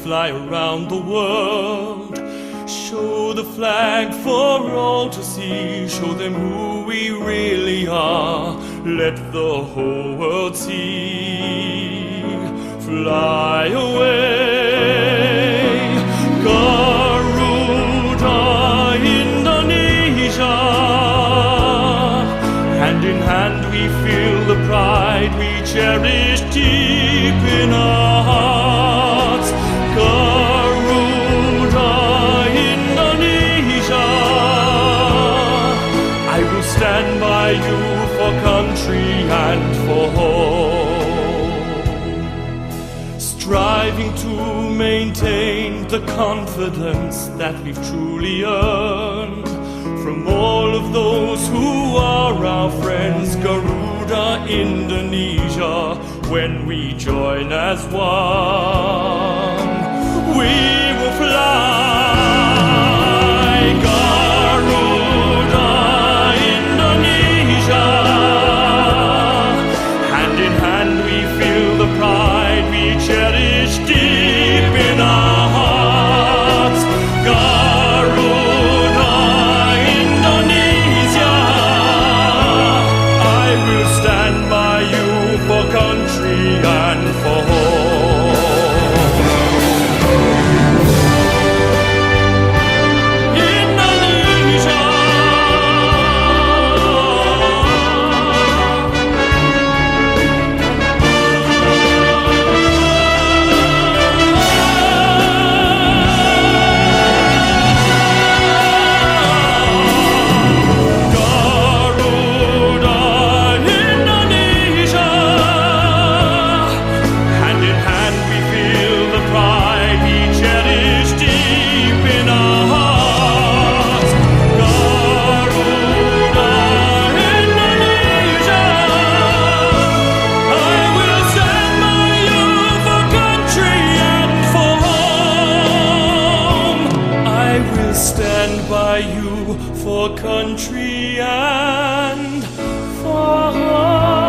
fly around the world. Show the flag for all to see. Show them who we really are. Let the whole world see. Fly away, Garuda, Indonesia. Hand in hand we feel the pride we cherish deep in our hearts. Garuda, Indonesia. I will stand by you for country and for home. Striving to maintain the confidence that we've truly earned from all of those who are our friends. Garuda, Indonesia, when we join as one, we will fly. Garuda, Indonesia. Hand in hand we feel the pride we cherish deep in our hearts. Garuda, Indonesia. I will stand by you for country and for home. Indonesia. Garuda, Indonesia. Hand in hand we feel the pride we cherish deep in our hearts. Garuda, Indonesia. I will stand by you for country and for home. I will stand by you for country and for home.